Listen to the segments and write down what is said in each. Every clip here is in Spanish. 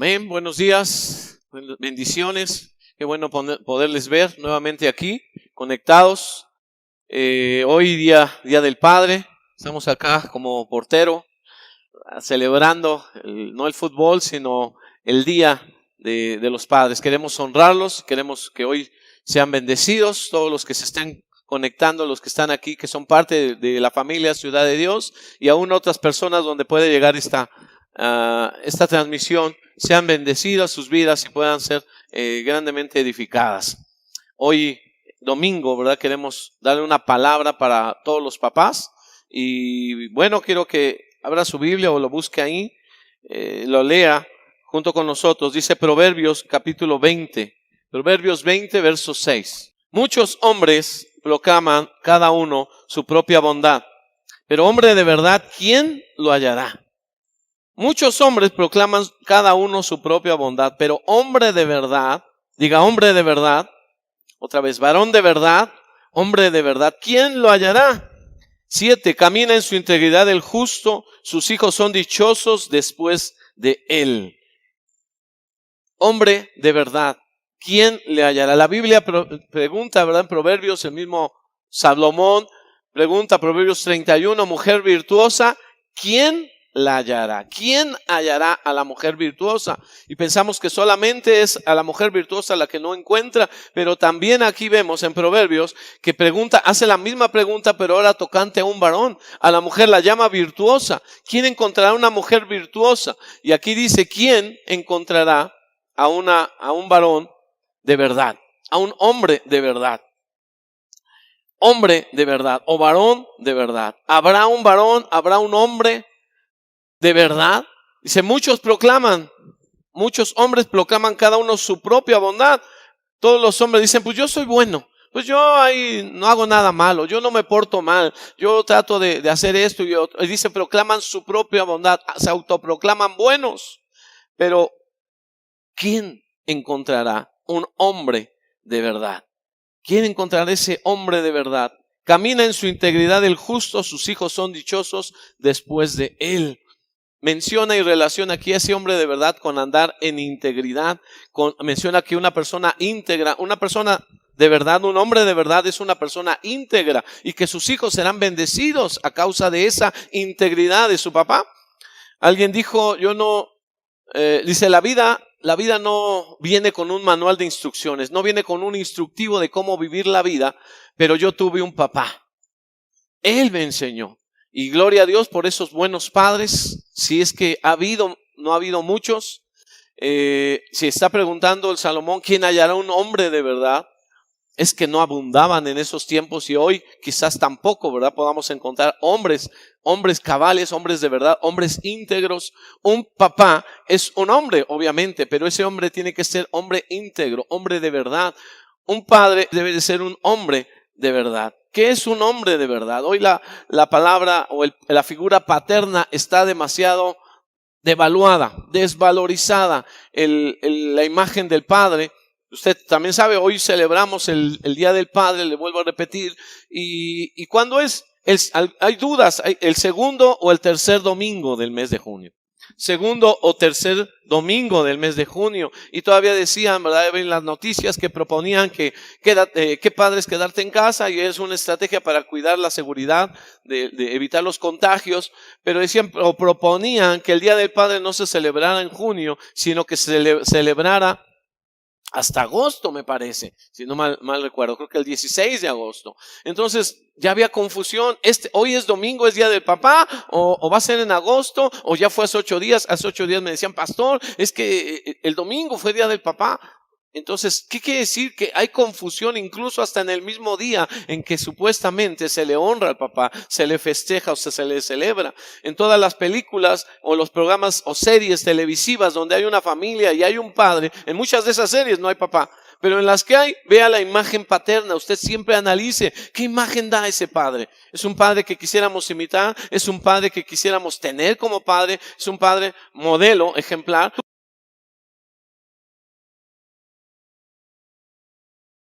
Amén, buenos días, bendiciones, qué bueno poderles ver nuevamente aquí, conectados. Hoy día del Padre, estamos acá como portero, celebrando no el fútbol, sino el Día de los Padres. Queremos honrarlos, queremos que hoy sean bendecidos, todos los que se estén conectando, los que están aquí, que son parte de la familia Ciudad de Dios, y aún otras personas donde puede llegar esta transmisión, sean bendecidas sus vidas y puedan ser grandemente edificadas. Hoy domingo, ¿verdad? Queremos darle una palabra para todos los papás y bueno, quiero que abra su Biblia o lo busque ahí, lo lea junto con nosotros. Dice Proverbios capítulo 20, Proverbios 20 verso 6. Muchos hombres proclaman cada uno su propia bondad, pero hombre de verdad, ¿quién lo hallará? Muchos hombres proclaman cada uno su propia bondad, pero hombre de verdad, diga hombre de verdad, otra vez, varón de verdad, hombre de verdad, ¿quién lo hallará? 7, camina en su integridad el justo, sus hijos son dichosos después de él. Hombre de verdad, ¿quién le hallará? La Biblia pregunta, ¿verdad? En Proverbios, el mismo Salomón pregunta, Proverbios 31, mujer virtuosa, ¿quién la hallará? ¿Quién hallará a la mujer virtuosa? Y pensamos que solamente es a la mujer virtuosa la que no encuentra, pero también aquí vemos en Proverbios que hace la misma pregunta, pero ahora tocante a un varón. A la mujer la llama virtuosa. ¿Quién encontrará una mujer virtuosa? Y aquí dice, ¿quién encontrará a un varón de verdad? A un hombre de verdad. Hombre de verdad o varón de verdad. ¿Habrá un varón? ¿Habrá un hombre de verdad? Dice, muchos hombres proclaman cada uno su propia bondad. Todos los hombres dicen, pues yo soy bueno, pues yo ahí no hago nada malo, yo no me porto mal, yo trato de hacer esto y otro. Y dice, proclaman su propia bondad, se autoproclaman buenos. Pero ¿quién encontrará un hombre de verdad? ¿Quién encontrará ese hombre de verdad? Camina en su integridad el justo, sus hijos son dichosos después de él. Menciona y relaciona aquí a ese hombre de verdad con andar en integridad. Menciona que una persona íntegra, una persona de verdad, un hombre de verdad es una persona íntegra y que sus hijos serán bendecidos a causa de esa integridad de su papá. Alguien dijo, dice, la vida no viene con un manual de instrucciones, no viene con un instructivo de cómo vivir la vida, pero yo tuve un papá. Él me enseñó. Y gloria a Dios por esos buenos padres, si es que no ha habido muchos. Si está preguntando el Salomón, ¿quién hallará un hombre de verdad? Es que no abundaban en esos tiempos y hoy quizás tampoco, ¿verdad? Podamos encontrar hombres cabales, hombres de verdad, hombres íntegros. Un papá es un hombre, obviamente, pero ese hombre tiene que ser hombre íntegro, hombre de verdad. Un padre debe de ser un hombre de verdad. ¿Qué es un hombre de verdad? Hoy la palabra o la figura paterna está demasiado devaluada, desvalorizada. La imagen del padre. Usted también sabe, hoy celebramos el Día del Padre, le vuelvo a repetir. ¿Y cuándo es? Hay dudas, el segundo o el tercer domingo del mes de junio. Segundo o tercer domingo del mes de junio. Y todavía decían, ¿verdad? En las noticias que proponían que qué padre es quedarte en casa, y es una estrategia para cuidar la seguridad, de evitar los contagios. Pero decían o proponían que el Día del Padre no se celebrara en junio, sino que se celebrara hasta agosto, me parece, si no mal recuerdo, creo que el 16 de agosto. Entonces ya había confusión, hoy es domingo, es Día del Papá, o va a ser en agosto, o ya fue hace 8 días. Hace 8 días me decían, pastor, es que el domingo fue Día del Papá. Entonces, ¿qué quiere decir? Que hay confusión incluso hasta en el mismo día en que supuestamente se le honra al papá, se le festeja o se le celebra. En todas las películas o los programas o series televisivas donde hay una familia y hay un padre, en muchas de esas series no hay papá, pero en las que hay, vea la imagen paterna. Usted siempre analice qué imagen da ese padre. ¿Es un padre que quisiéramos imitar? ¿Es un padre que quisiéramos tener como padre? ¿Es un padre modelo, ejemplar?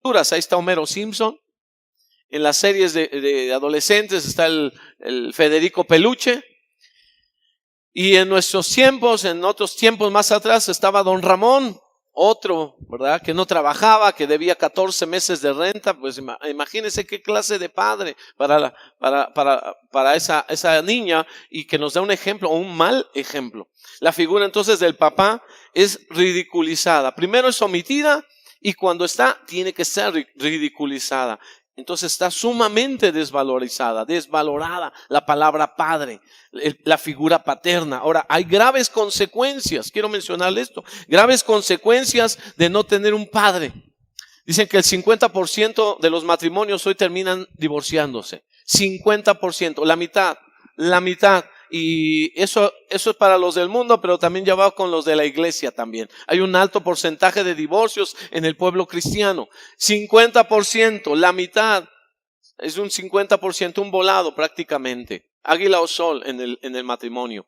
Ahí está Homero Simpson. En las series de adolescentes está el Federico Peluche. Y en nuestros tiempos, en otros tiempos más atrás, estaba don Ramón, otro, ¿verdad? Que no trabajaba, que debía 14 meses de renta. Pues imagínense qué clase de padre para esa niña, y que nos da un ejemplo, o un mal ejemplo. La figura entonces del papá es ridiculizada. Primero es omitida, y cuando está, tiene que ser ridiculizada. Entonces está sumamente desvalorada la palabra padre, la figura paterna. Ahora, hay graves consecuencias, quiero mencionarle esto, graves consecuencias de no tener un padre. Dicen que el 50% de los matrimonios hoy terminan divorciándose. 50%, la mitad. Y eso es para los del mundo, pero también ya va con los de la iglesia también. Hay un alto porcentaje de divorcios en el pueblo cristiano. 50%, la mitad, es un 50%, un volado prácticamente. Águila o sol en el matrimonio.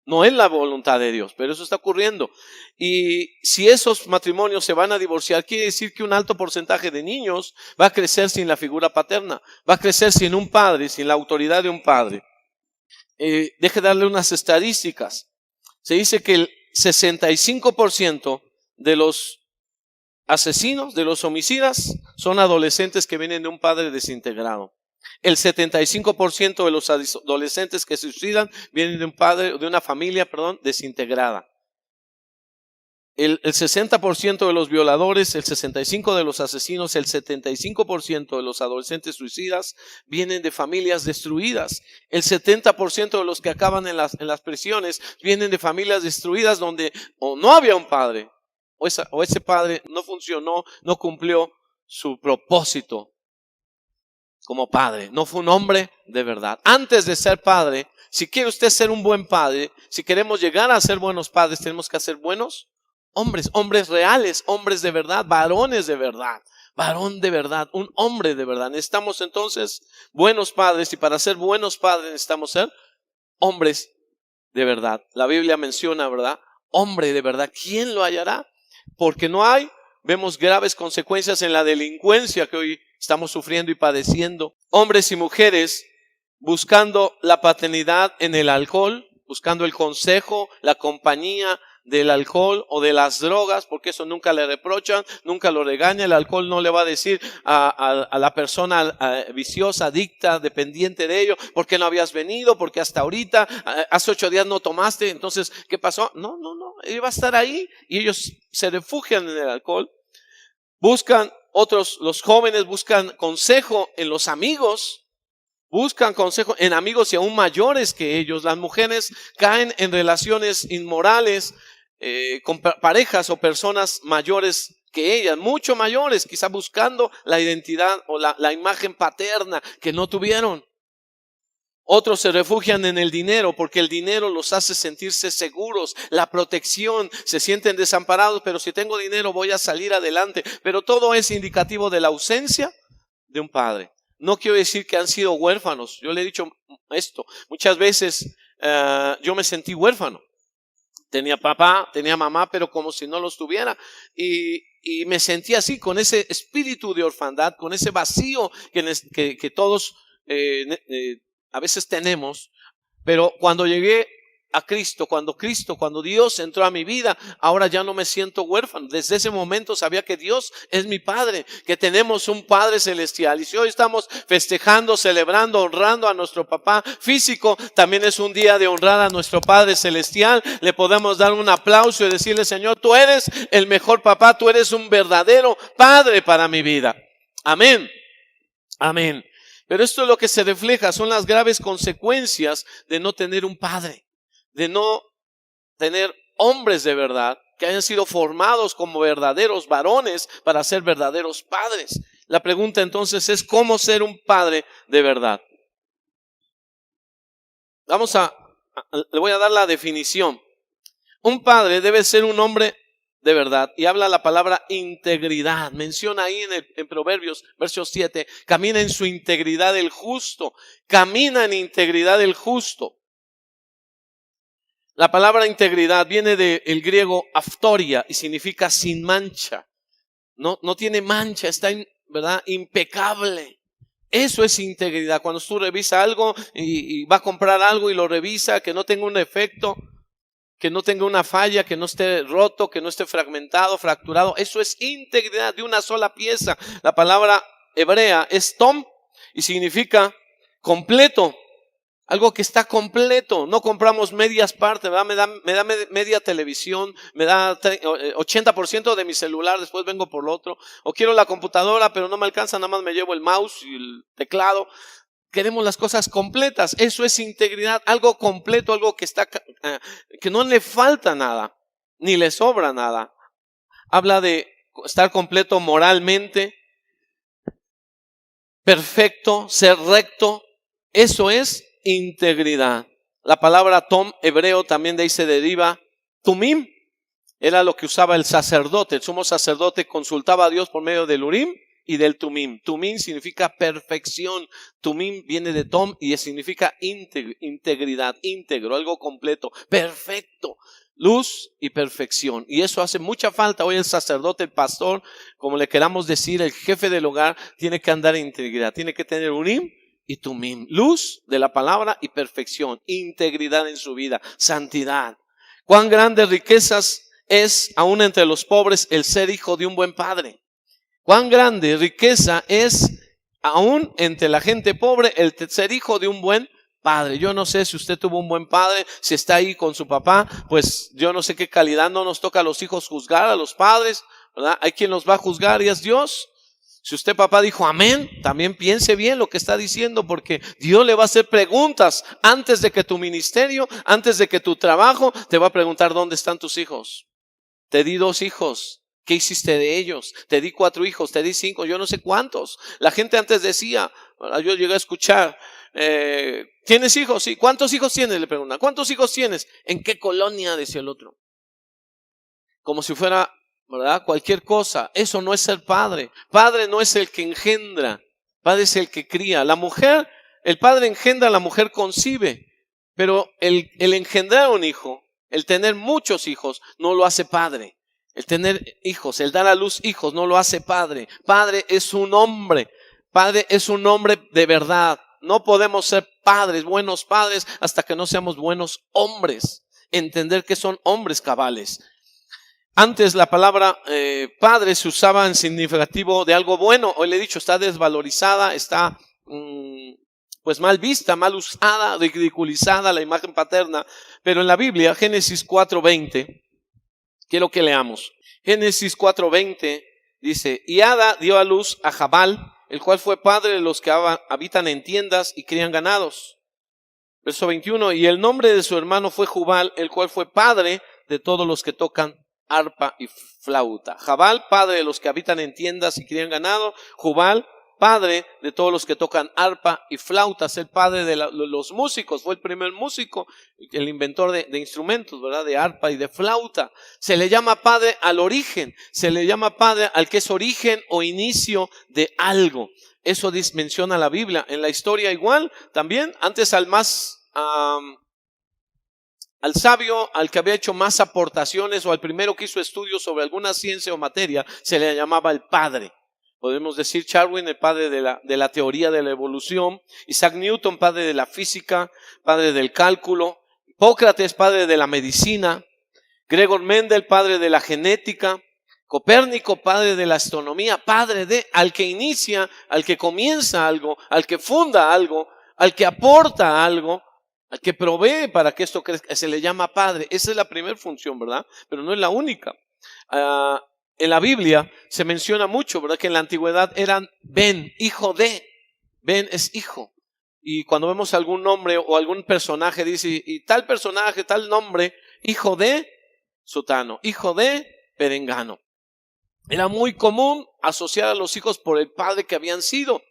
No es la voluntad de Dios, pero eso está ocurriendo. Y si esos matrimonios se van a divorciar, quiere decir que un alto porcentaje de niños va a crecer sin la figura paterna, va a crecer sin un padre, sin la autoridad de un padre. Deje darle unas estadísticas. Se dice que el 65% de los asesinos, de los homicidas, son adolescentes que vienen de un padre desintegrado. El 75% de los adolescentes que se suicidan vienen de una familia, desintegrada. El 60% de los violadores, el 65% de los asesinos, el 75% de los adolescentes suicidas vienen de familias destruidas. El 70% de los que acaban en las prisiones vienen de familias destruidas donde o no había un padre, o ese padre no funcionó, no cumplió su propósito como padre, no fue un hombre de verdad. Antes de ser padre, si quiere usted ser un buen padre, si queremos llegar a ser buenos padres, tenemos que ser buenos hombres reales, hombres de verdad, varones de verdad, varón de verdad, un hombre de verdad. Necesitamos entonces buenos padres, y para ser buenos padres necesitamos ser hombres de verdad. La Biblia menciona, ¿verdad? Hombre de verdad, ¿quién lo hallará? Porque no hay. Vemos graves consecuencias en la delincuencia que hoy estamos sufriendo y padeciendo. Hombres y mujeres buscando la paternidad en el alcohol, buscando el consejo, la compañía del alcohol o de las drogas, porque eso nunca le reprochan, nunca lo regaña. El alcohol no le va a decir a la persona viciosa, adicta, dependiente de ello: ¿por qué no habías venido? Porque hasta ahorita, hace 8 días no tomaste, entonces ¿qué pasó? No, él va a estar ahí, y ellos se refugian en el alcohol. Los jóvenes buscan consejo en los amigos, buscan consejo en amigos y aún mayores que ellos. Las mujeres caen en relaciones inmorales con parejas o personas mayores que ellas, mucho mayores, quizá buscando la identidad o la imagen paterna que no tuvieron. Otros se refugian en el dinero porque el dinero los hace sentirse seguros, la protección, se sienten desamparados, pero si tengo dinero voy a salir adelante. Pero todo es indicativo de la ausencia de un padre. No quiero decir que han sido huérfanos. Yo le he dicho esto. Muchas veces yo me sentí huérfano. Tenía papá, tenía mamá, pero como si no los tuviera. Y me sentí así, con ese espíritu de orfandad, con ese vacío que todos a veces tenemos. Pero cuando llegué a Cristo, cuando Dios entró a mi vida, ahora ya no me siento huérfano. Desde ese momento sabía que Dios es mi Padre, que tenemos un Padre celestial. Y si hoy estamos festejando, celebrando, honrando a nuestro papá físico, también es un día de honrar a nuestro Padre celestial. Le podemos dar un aplauso y decirle: Señor, tú eres el mejor papá, tú eres un verdadero Padre para mi vida. Amén. Amén. Pero esto es lo que se refleja, son las graves consecuencias de no tener un padre, de no tener hombres de verdad que hayan sido formados como verdaderos varones para ser verdaderos padres. La pregunta entonces es: ¿cómo ser un padre de verdad? Le voy a dar la definición. Un padre debe ser un hombre de verdad, y habla la palabra integridad. Menciona ahí en Proverbios, verso 7, camina en su integridad el justo. Camina en integridad el justo. La palabra integridad viene del griego aftoria y significa sin mancha. No tiene mancha, está ¿verdad? Impecable. Eso es integridad. Cuando tú revisas algo y va a comprar algo y lo revisa, que no tenga un defecto, que no tenga una falla, que no esté roto, que no esté fragmentado, fracturado. Eso es integridad de una sola pieza. La palabra hebrea es tom y significa completo. Algo que está completo. No compramos medias partes, ¿verdad? Me da media televisión, me da 80% de mi celular, después vengo por lo otro. O quiero la computadora, pero no me alcanza, nada más me llevo el mouse y el teclado. Queremos las cosas completas. Eso es integridad, algo completo, algo que está, que no le falta nada, ni le sobra nada. Habla de estar completo moralmente, perfecto, ser recto. Eso es integridad. La palabra tom hebreo también de ahí se deriva tumim. Era lo que usaba el sacerdote. El sumo sacerdote consultaba a Dios por medio del urim y del tumim. Tumim significa perfección. Tumim viene de tom y significa integridad, íntegro, algo completo, perfecto, luz y perfección. Y eso hace mucha falta. Hoy el sacerdote, el pastor, como le queramos decir, el jefe del hogar, tiene que andar en integridad, tiene que tener urim y tumim, luz de la palabra y perfección, integridad en su vida, santidad. Cuán grandes riquezas es aún entre los pobres el ser hijo de un buen padre. Cuán grande riqueza es aún entre la gente pobre el ser hijo de un buen padre. Yo no sé si usted tuvo un buen padre, si está ahí con su papá, pues yo no sé qué calidad. No nos toca a los hijos juzgar a los padres, ¿verdad? Hay quien los va a juzgar y es Dios. Si usted, papá, dijo amén, también piense bien lo que está diciendo, porque Dios le va a hacer preguntas antes de que tu ministerio, antes de que tu trabajo, te va a preguntar dónde están tus hijos. Te di 2 hijos, ¿qué hiciste de ellos? Te di 4 hijos, te di 5, yo no sé cuántos. La gente antes decía, yo llegué a escuchar, ¿tienes hijos? Sí. ¿Cuántos hijos tienes? Le preguntan. ¿Cuántos hijos tienes? ¿En qué colonia? Decía el otro. Como si fuera, ¿verdad? Cualquier cosa. Eso no es ser padre. Padre no es el que engendra. Padre es el que cría. La mujer, el padre engendra, la mujer concibe. Pero el engendrar un hijo, el tener muchos hijos, no lo hace padre. El tener hijos, el dar a luz hijos, no lo hace padre. Padre es un hombre. Padre es un hombre de verdad. No podemos ser padres, buenos padres, hasta que no seamos buenos hombres. Entender que son hombres cabales. Antes la palabra padre se usaba en significativo de algo bueno. Hoy le he dicho, está desvalorizada, está pues mal vista, mal usada, ridiculizada la imagen paterna. Pero en la Biblia, Génesis 4:20, quiero que leamos. Génesis 4:20 dice, y Ada dio a luz a Jabal, el cual fue padre de los que habitan en tiendas y crían ganados. Verso 21, y el nombre de su hermano fue Jubal, el cual fue padre de todos los que tocan arpa y flauta. Jabal, padre de los que habitan en tiendas y crían ganado. Jubal, padre de todos los que tocan arpa y flauta. Es el padre de los músicos, fue el primer músico, el inventor de instrumentos, ¿verdad? De arpa y de flauta. Se le llama padre al origen, se le llama padre al que es origen o inicio de algo. Eso menciona la Biblia. En la historia igual, también, antes al más al sabio, al que había hecho más aportaciones o al primero que hizo estudios sobre alguna ciencia o materia, se le llamaba el padre. Podemos decir Darwin, el padre de la teoría de la evolución, Isaac Newton, padre de la física, padre del cálculo, Hipócrates, padre de la medicina, Gregor Mendel, padre de la genética, Copérnico, padre de la astronomía, padre de al que inicia, al que comienza algo, al que funda algo, al que aporta algo, al que provee para que esto crezca, se le llama padre. Esa es la primera función, ¿verdad? Pero no es la única. En la Biblia se menciona mucho, ¿verdad? Que en la antigüedad eran Ben, hijo de. Ben es hijo. Y cuando vemos algún nombre o algún personaje, dice, y tal personaje, tal nombre, hijo de Sutano, hijo de Perengano. Era muy común asociar a los hijos por el padre que habían sido.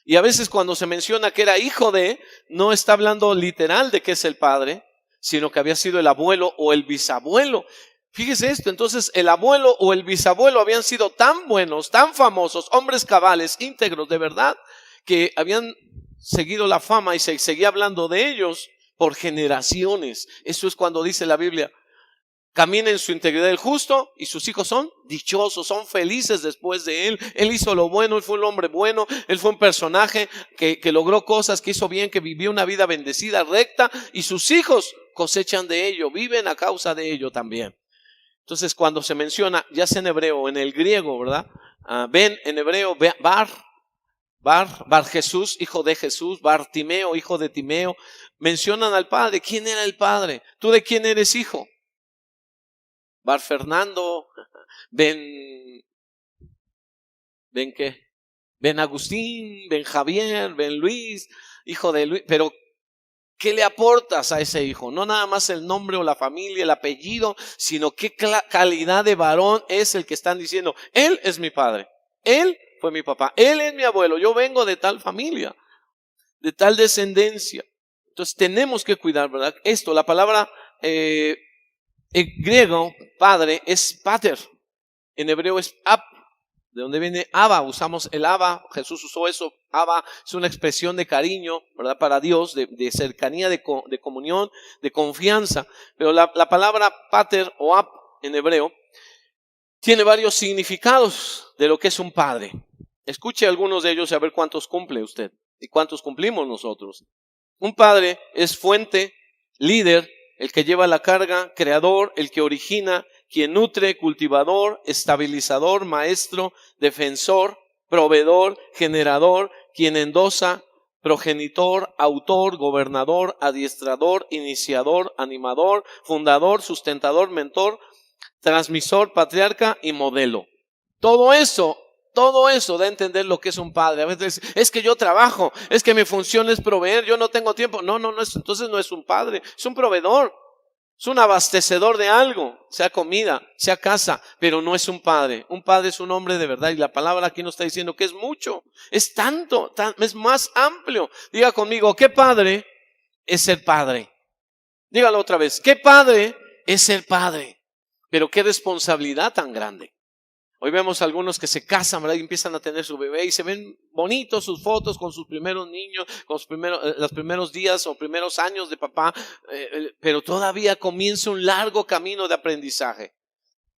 Y a veces cuando se menciona que era hijo de, no está hablando literal de que es el padre, sino que había sido el abuelo o el bisabuelo. Fíjese esto, entonces el abuelo o el bisabuelo habían sido tan buenos, tan famosos, hombres cabales, íntegros de verdad, que habían seguido la fama y se seguía hablando de ellos por generaciones. Eso es cuando dice la Biblia, camina en su integridad el justo y sus hijos son dichosos, son felices después de él. Él hizo lo bueno, él fue un hombre bueno, él fue un personaje que logró cosas, que hizo bien, que vivió una vida bendecida, recta, y sus hijos cosechan de ello, viven a causa de ello también. Entonces cuando se menciona, ya sea en hebreo o en el griego, ¿verdad? Ben en hebreo, Bar Jesús, hijo de Jesús, Bartimeo, hijo de Timeo, mencionan al padre. ¿Quién era el padre? ¿Tú de quién eres hijo? Bar Fernando, Ben qué, Ben Agustín, Ben Javier, Ben Luis, hijo de Luis. Pero ¿qué le aportas a ese hijo? No nada más el nombre o la familia, el apellido, sino qué calidad de varón es el que están diciendo. Él es mi padre, él fue mi papá, él es mi abuelo, yo vengo de tal familia, de tal descendencia. Entonces tenemos que cuidar, ¿verdad? Esto, la palabra en griego, padre, es pater. En hebreo es ab, de donde viene Abba. Usamos el Abba, Jesús usó eso. Abba es una expresión de cariño, ¿verdad? Para Dios, de cercanía, de comunión, de confianza. Pero la palabra pater o ab en hebreo tiene varios significados de lo que es un padre. Escuche algunos de ellos y a ver cuántos cumple usted y cuántos cumplimos nosotros. Un padre es fuente, líder, el que lleva la carga, creador, el que origina, quien nutre, cultivador, estabilizador, maestro, defensor, proveedor, generador, quien endosa, progenitor, autor, gobernador, adiestrador, iniciador, animador, fundador, sustentador, mentor, transmisor, patriarca y modelo. Todo eso da a entender lo que es un padre. A veces es que yo trabajo, es que mi función es proveer, yo no tengo tiempo. No, entonces no es un padre, es un proveedor, es un abastecedor de algo, sea comida, sea casa, pero no es un padre. Un padre es un hombre de verdad y la palabra aquí nos está diciendo que es mucho, es tanto, es más amplio. Diga conmigo, ¿qué padre es ser padre? Dígalo otra vez, ¿qué padre es ser padre? Pero qué responsabilidad tan grande. Hoy vemos algunos que se casan, ¿verdad? Y empiezan a tener su bebé y se ven bonitos sus fotos con sus primeros niños, con los primeros días o primeros años de papá, pero todavía comienza un largo camino de aprendizaje.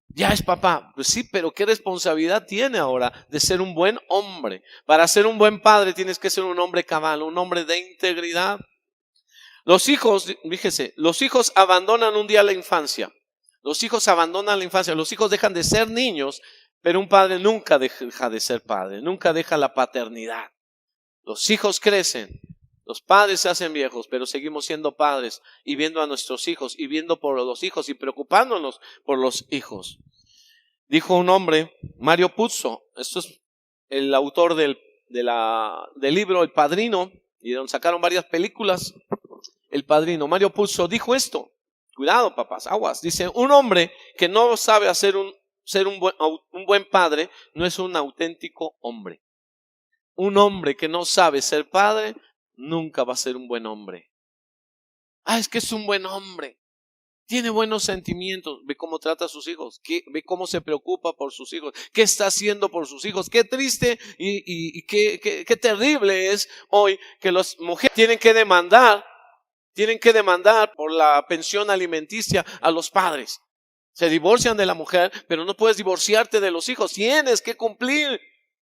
Ya es papá, pues sí, pero qué responsabilidad tiene ahora de ser un buen hombre. Para ser un buen padre tienes que ser un hombre cabal, un hombre de integridad. Los hijos, fíjese, los hijos abandonan un día la infancia. Los hijos abandonan la infancia, los hijos dejan de ser niños, pero un padre nunca deja de ser padre, nunca deja la paternidad. Los hijos crecen, los padres se hacen viejos, pero seguimos siendo padres y viendo a nuestros hijos y viendo por los hijos y preocupándonos por los hijos. Dijo un hombre, Mario Puzo, esto es el autor del libro El Padrino, y de donde sacaron varias películas, El Padrino. Mario Puzo dijo esto. Cuidado, papás, aguas. Dice, un hombre que no sabe ser un buen padre no es un auténtico hombre. Un hombre que no sabe ser padre nunca va a ser un buen hombre. Es que es un buen hombre. Tiene buenos sentimientos. Ve cómo trata a sus hijos. Ve cómo se preocupa por sus hijos. ¿Qué está haciendo por sus hijos? Qué triste y qué terrible es hoy que las mujeres tienen que demandar por la pensión alimenticia a los padres. Se divorcian de la mujer, pero no puedes divorciarte de los hijos. Tienes que cumplir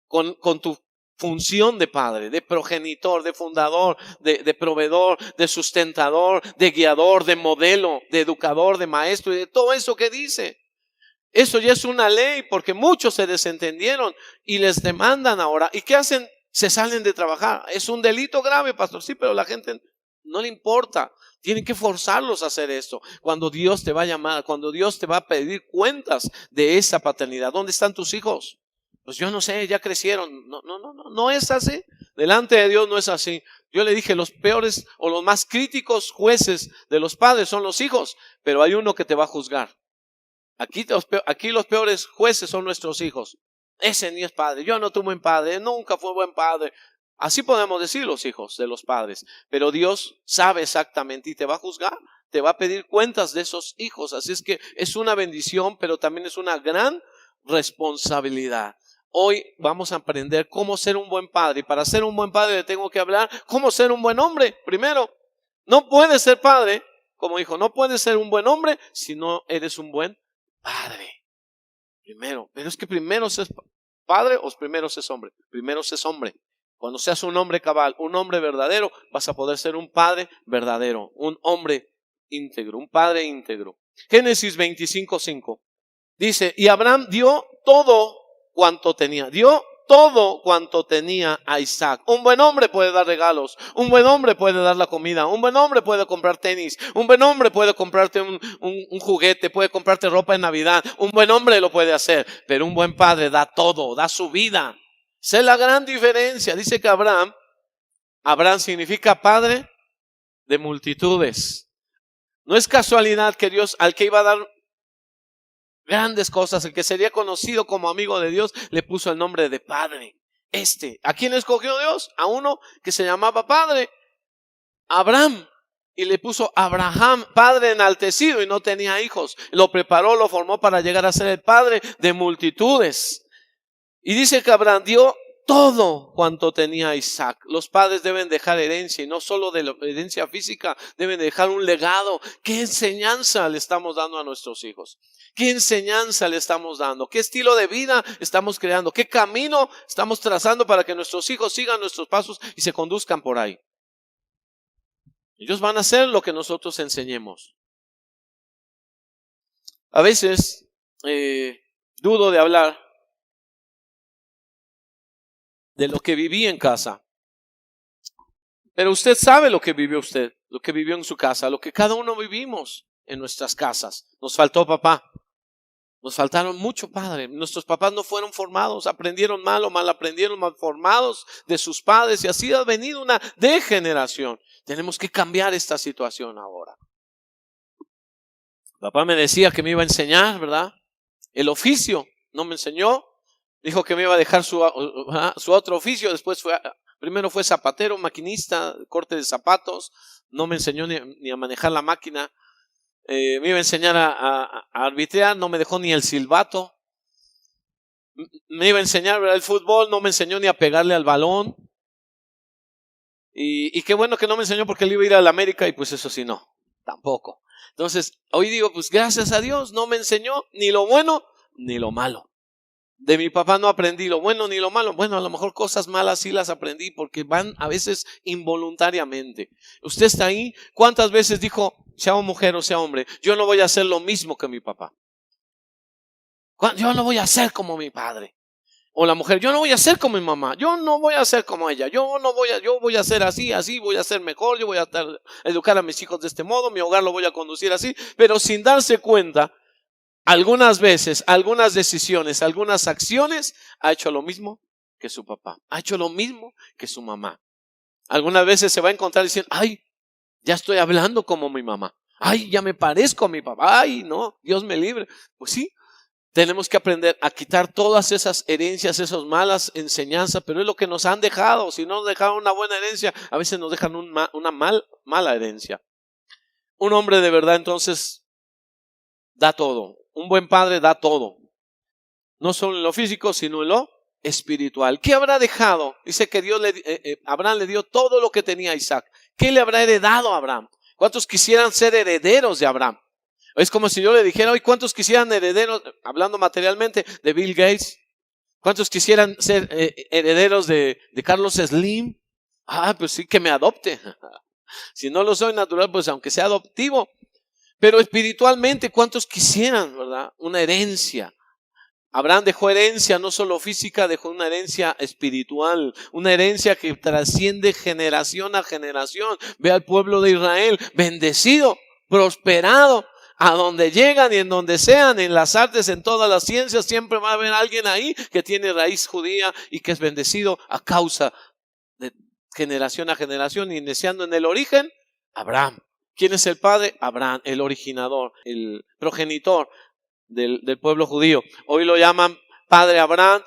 con tu función de padre, de progenitor, de fundador, de proveedor, de sustentador, de guiador, de modelo, de educador, de maestro y de todo eso que dice. Eso ya es una ley porque muchos se desentendieron y les demandan ahora. ¿Y qué hacen? Se salen de trabajar. Es un delito grave, pastor. Sí, pero la gente no le importa. Tienen que forzarlos a hacer esto. Cuando Dios te va a llamar, cuando Dios te va a pedir cuentas de esa paternidad. ¿Dónde están tus hijos? Pues yo no sé, ya crecieron. No es así. Delante de Dios no es así. Yo le dije, los peores o los más críticos jueces de los padres son los hijos, pero hay uno que te va a juzgar. Aquí los peores jueces son nuestros hijos. Ese ni es padre. Yo no tuve buen padre, nunca fue buen padre. Así podemos decir los hijos de los padres, pero Dios sabe exactamente y te va a juzgar, te va a pedir cuentas de esos hijos. Así es que es una bendición, pero también es una gran responsabilidad. Hoy vamos a aprender cómo ser un buen padre, y para ser un buen padre le tengo que hablar cómo ser un buen hombre. Primero, no puedes ser padre como dijo, no puedes ser un buen hombre si no eres un buen padre. Primero, pero es que primero se es padre o primero se es hombre. Primero se es hombre. Cuando seas un hombre cabal, un hombre verdadero, vas a poder ser un padre verdadero, un hombre íntegro, un padre íntegro. Génesis 25:5 dice, y Abraham dio todo cuanto tenía, dio todo cuanto tenía a Isaac. Un buen hombre puede dar regalos, un buen hombre puede dar la comida, un buen hombre puede comprar tenis, un buen hombre puede comprarte un juguete, puede comprarte ropa en Navidad, un buen hombre lo puede hacer, pero un buen padre da todo, da su vida. Esa es la gran diferencia. Dice que Abraham significa padre de multitudes. No es casualidad que Dios, al que iba a dar grandes cosas, el que sería conocido como amigo de Dios, le puso el nombre de padre. ¿A quién escogió Dios? A uno que se llamaba padre, Abraham. Y le puso Abraham, padre enaltecido, y no tenía hijos. Lo preparó, lo formó para llegar a ser el padre de multitudes. Y dice que Abraham dio todo cuanto tenía Isaac. Los padres deben dejar herencia, y no solo de la herencia física, deben dejar un legado. ¿Qué enseñanza le estamos dando a nuestros hijos? ¿Qué enseñanza le estamos dando? ¿Qué estilo de vida estamos creando? ¿Qué camino estamos trazando para que nuestros hijos sigan nuestros pasos y se conduzcan por ahí? Ellos van a hacer lo que nosotros enseñemos. A veces dudo de hablar de lo que viví en casa. Pero usted sabe lo que vivió usted, lo que vivió en su casa, lo que cada uno vivimos en nuestras casas. Nos faltó papá, nos faltaron mucho padre. Nuestros papás no fueron formados, aprendieron mal o mal aprendieron, mal formados de sus padres, y así ha venido una degeneración. Tenemos que cambiar esta situación ahora. Papá me decía que me iba a enseñar, ¿verdad? El oficio, no me enseñó. Dijo que me iba a dejar su otro oficio. Después primero fue zapatero, maquinista, corte de zapatos. No me enseñó ni a manejar la máquina. Me iba a enseñar a arbitrar. No me dejó ni el silbato. Me iba a enseñar, ¿verdad?, el fútbol. No me enseñó ni a pegarle al balón. Y qué bueno que no me enseñó, porque él iba a ir a la América, y pues eso sí no, tampoco. Entonces hoy digo, pues gracias a Dios no me enseñó ni lo bueno ni lo malo. De mi papá no aprendí lo bueno ni lo malo. Bueno, a lo mejor cosas malas sí las aprendí, porque van a veces involuntariamente. Usted está ahí. ¿Cuántas veces dijo, sea mujer o sea hombre, yo no voy a hacer lo mismo que mi papá? Yo no voy a ser como mi padre. O la mujer, yo no voy a ser como mi mamá, yo no voy a ser como ella, yo voy a ser así, voy a ser mejor, yo voy a educar a mis hijos de este modo, mi hogar lo voy a conducir así, pero sin darse cuenta, algunas veces, algunas decisiones, algunas acciones, ha hecho lo mismo que su papá, ha hecho lo mismo que su mamá. Algunas veces se va a encontrar diciendo, ay, ya estoy hablando como mi mamá, ay, ya me parezco a mi papá, ay, no, Dios me libre. Pues sí, tenemos que aprender a quitar todas esas herencias, esas malas enseñanzas, pero es lo que nos han dejado. Si no nos dejaron una buena herencia, a veces nos dejan una mala herencia. Un hombre de verdad entonces da todo. Un buen padre da todo. No solo en lo físico, sino en lo espiritual. ¿Qué habrá dejado? Dice que Abraham le dio todo lo que tenía a Isaac. ¿Qué le habrá heredado a Abraham? ¿Cuántos quisieran ser herederos de Abraham? Es como si yo le dijera hoy, ¿cuántos quisieran herederos, hablando materialmente, de Bill Gates? ¿Cuántos quisieran ser herederos de Carlos Slim? Pues sí, que me adopte. Si no lo soy natural, pues aunque sea adoptivo. Pero espiritualmente, ¿cuántos quisieran, verdad, una herencia? Abraham dejó herencia, no solo física, dejó una herencia espiritual, una herencia que trasciende generación a generación. Ve al pueblo de Israel bendecido, prosperado. A donde llegan y en donde sean, en las artes, en todas las ciencias, siempre va a haber alguien ahí que tiene raíz judía y que es bendecido a causa de generación a generación, iniciando en el origen, Abraham. ¿Quién es el padre? Abraham, el originador, el progenitor del pueblo judío. Hoy lo llaman padre Abraham,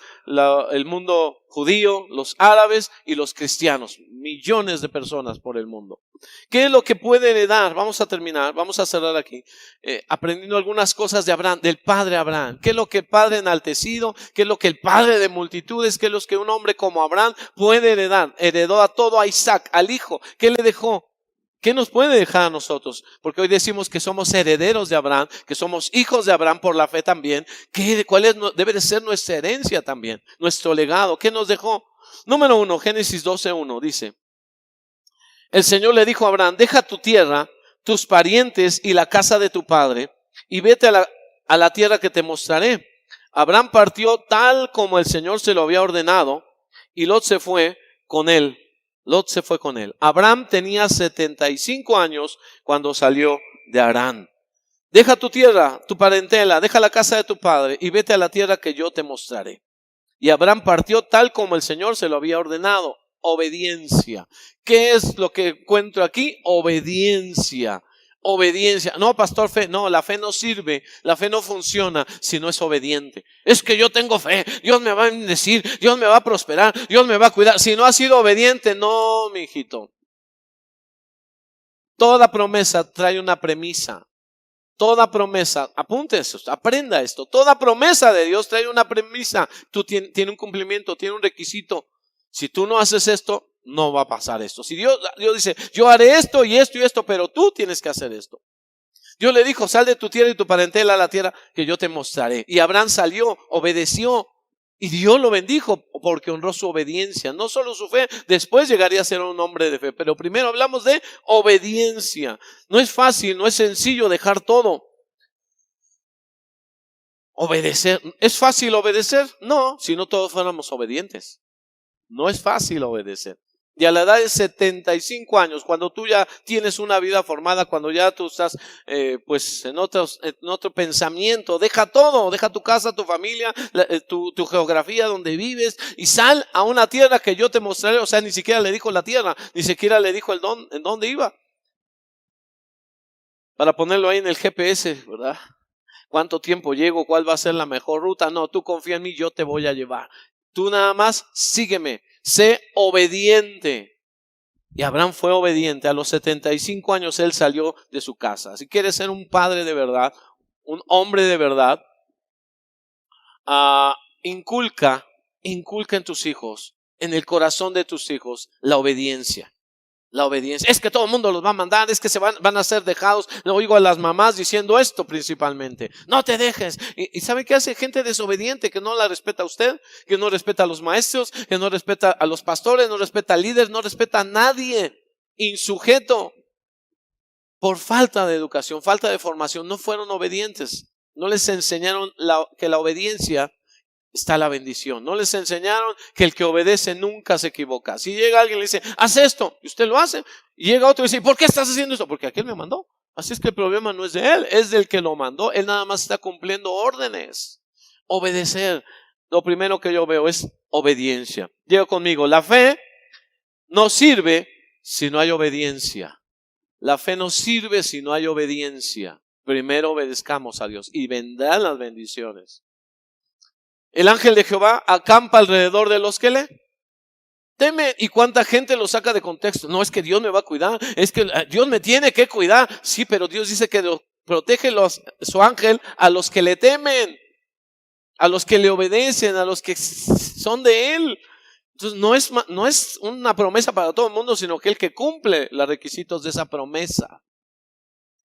el mundo judío, los árabes y los cristianos. Millones de personas por el mundo. ¿Qué es lo que puede heredar? Vamos a terminar, vamos a cerrar aquí, aprendiendo algunas cosas de Abraham, del padre Abraham. ¿Qué es lo que el padre enaltecido? ¿Qué es lo que el padre de multitudes? ¿Qué es lo que un hombre como Abraham puede heredar? Heredó a todo a Isaac, al hijo. ¿Qué le dejó? ¿Qué nos puede dejar a nosotros? Porque hoy decimos que somos herederos de Abraham, que somos hijos de Abraham por la fe también. Debe de ser nuestra herencia también, nuestro legado? ¿Qué nos dejó? Número 1, Génesis 12:1 dice: el Señor le dijo a Abraham: deja tu tierra, tus parientes y la casa de tu padre, y vete a la tierra que te mostraré. Abraham partió tal como el Señor se lo había ordenado, y Lot se fue con él. Abraham tenía 75 años cuando salió de Harán. Deja tu tierra, tu parentela, deja la casa de tu padre y vete a la tierra que yo te mostraré. Y Abraham partió tal como el Señor se lo había ordenado. Obediencia. ¿Qué es lo que encuentro aquí? Obediencia. No, pastor, fe. No, la fe no sirve. La fe no funciona si no es obediente. Es que yo tengo fe. Dios me va a bendecir. Dios me va a prosperar. Dios me va a cuidar. Si no has sido obediente, no, mi hijito. Toda promesa trae una premisa. Toda promesa, apunte eso, aprenda esto. Toda promesa de Dios trae una premisa. Tiene un cumplimiento, tiene un requisito. Si tú no haces esto, no va a pasar esto. Si Dios dice: yo haré esto y esto y esto, pero tú tienes que hacer esto. Dios le dijo: sal de tu tierra y tu parentela a la tierra que yo te mostraré. Y Abraham salió, obedeció, y Dios lo bendijo porque honró su obediencia. No solo su fe, después llegaría a ser un hombre de fe. Pero primero hablamos de obediencia. No es fácil, no es sencillo dejar todo. Obedecer. ¿Es fácil obedecer? No, si no todos fuéramos obedientes. No es fácil obedecer. Y a la edad de 75 años, cuando tú ya tienes una vida formada, cuando ya tú estás pues en otro pensamiento, deja todo, deja tu casa, tu familia, tu geografía donde vives, y sal a una tierra que yo te mostraré. O sea, ni siquiera le dijo la tierra, ni siquiera le dijo en dónde iba, para ponerlo ahí en el GPS, ¿verdad? ¿Cuánto tiempo llego? ¿Cuál va a ser la mejor ruta? No, tú confía en mí, yo te voy a llevar. Tú nada más sígueme, sé obediente. Y Abraham fue obediente. A los 75 años él salió de su casa. Si quieres ser un padre de verdad, un hombre de verdad, inculca en tus hijos, en el corazón de tus hijos, la obediencia. La obediencia. Es que todo el mundo los va a mandar, es que van a ser dejados. Le oigo a las mamás diciendo esto principalmente: no te dejes. ¿Y sabe qué hace gente desobediente? Que no la respeta a usted, que no respeta a los maestros, que no respeta a los pastores, no respeta al líder, no respeta a nadie. Insujeto. Por falta de educación, falta de formación, no fueron obedientes. No les enseñaron que la obediencia está la bendición. No les enseñaron que el que obedece nunca se equivoca. Si llega alguien y le dice: haz esto, y usted lo hace, y llega otro y dice: ¿por qué estás haciendo esto? Porque aquel me mandó. Así es que el problema no es de él, es del que lo mandó. Él nada más está cumpliendo órdenes. Obedecer. Lo primero que yo veo es obediencia. Llega conmigo: la fe no sirve si no hay obediencia. La fe no sirve si no hay obediencia. Primero obedezcamos a Dios y vendrán las bendiciones. El ángel de Jehová acampa alrededor de los que le temen. ¿Y cuánta gente lo saca de contexto? No, es que Dios me va a cuidar, es que Dios me tiene que cuidar. Sí, pero Dios dice que protege su ángel a los que le temen, a los que le obedecen, a los que son de Él. Entonces no es una promesa para todo el mundo, sino que el que cumple los requisitos de esa promesa.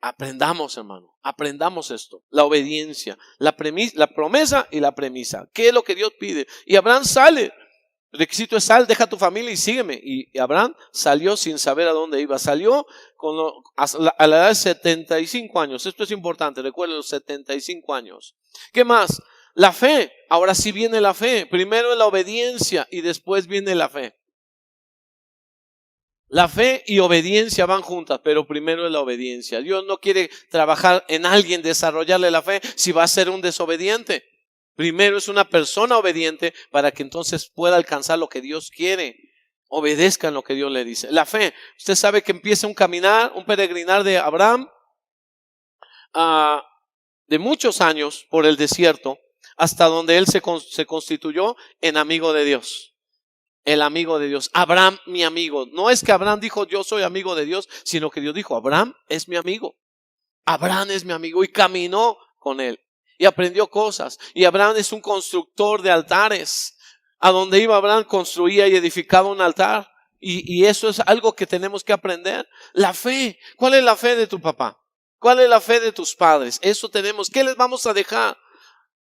Aprendamos, hermano, aprendamos esto, la obediencia, la promesa y la premisa. ¿Qué es lo que Dios pide? Y Abraham sale, el requisito es: sal, deja tu familia y sígueme. Y Abraham salió sin saber a dónde iba, salió a la edad de 75 años, esto es importante, recuerden los 75 años. ¿Qué más? La fe, ahora sí viene la fe, primero la obediencia y después viene la fe. La fe y obediencia van juntas, pero primero es la obediencia. Dios no quiere trabajar en alguien, desarrollarle la fe, si va a ser un desobediente. Primero es una persona obediente para que entonces pueda alcanzar lo que Dios quiere. Obedezcan lo que Dios le dice. La fe, usted sabe que empieza un caminar, un peregrinar de Abraham de muchos años por el desierto, hasta donde él se constituyó en amigo de Dios. El amigo de Dios. Abraham, mi amigo. No es que Abraham dijo: yo soy amigo de Dios, sino que Dios dijo: Abraham es mi amigo. Abraham es mi amigo, y caminó con él y aprendió cosas. Y Abraham es un constructor de altares. A donde iba Abraham construía y edificaba un altar. Y eso es algo que tenemos que aprender. La fe. ¿Cuál es la fe de tu papá? ¿Cuál es la fe de tus padres? Eso tenemos. ¿Qué les vamos a dejar?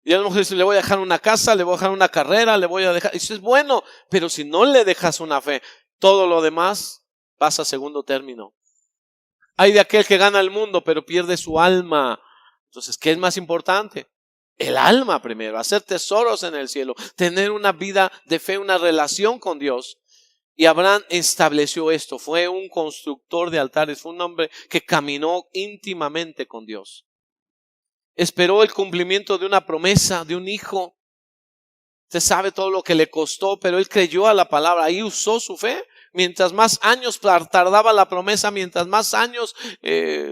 Y a lo mejor le voy a dejar una casa, le voy a dejar una carrera, le voy a dejar. Eso es bueno, pero si no le dejas una fe, todo lo demás pasa a segundo término. Hay de aquel que gana el mundo, pero pierde su alma. Entonces, ¿qué es más importante? El alma primero, hacer tesoros en el cielo, tener una vida de fe, una relación con Dios. Y Abraham estableció esto, fue un constructor de altares, fue un hombre que caminó íntimamente con Dios. Esperó el cumplimiento de una promesa, de un hijo. Usted sabe todo lo que le costó, pero él creyó a la palabra, ahí usó su fe. Mientras más años tardaba la promesa, mientras más años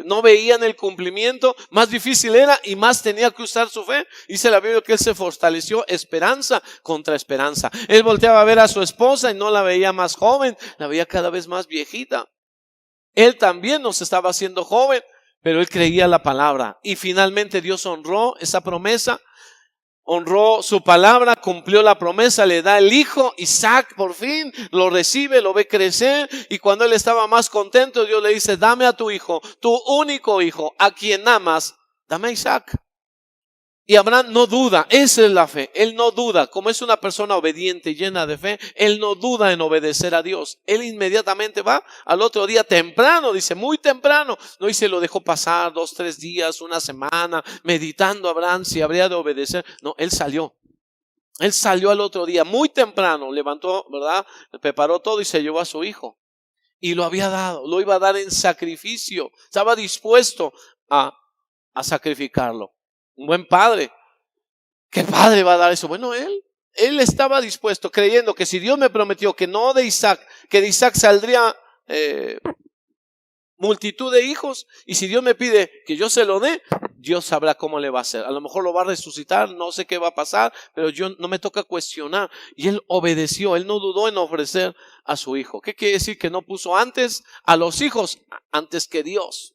no veían el cumplimiento, más difícil era y más tenía que usar su fe. Dice la Biblia que él se fortaleció esperanza contra esperanza. Él volteaba a ver a su esposa y no la veía más joven, la veía cada vez más viejita. Él también no se estaba haciendo joven, pero él creía la palabra. Y finalmente Dios honró esa promesa. Honró su palabra, cumplió la promesa, le da el hijo, Isaac por fin, lo recibe, lo ve crecer y cuando él estaba más contento, Dios le dice, dame a tu hijo, tu único hijo, a quien amas, dame a Isaac. Y Abraham no duda, esa es la fe, él no duda, como es una persona obediente y llena de fe, él no duda en obedecer a Dios. Él inmediatamente va al otro día temprano, dice muy temprano, no dice lo dejó pasar 2, 3 días, una semana, meditando Abraham si habría de obedecer. No, él salió al otro día muy temprano, levantó, ¿verdad? Preparó todo y se llevó a su hijo. Y lo había dado, lo iba a dar en sacrificio, estaba dispuesto a sacrificarlo. Un buen padre. ¿Qué padre va a dar eso? Bueno, él estaba dispuesto, creyendo que si Dios me prometió que no de Isaac, que de Isaac saldría multitud de hijos, y si Dios me pide que yo se lo dé, Dios sabrá cómo le va a hacer. A lo mejor lo va a resucitar, no sé qué va a pasar, pero yo no me toca cuestionar. Y él obedeció, él no dudó en ofrecer a su hijo. ¿Qué quiere decir? Que no puso antes a los hijos antes que Dios.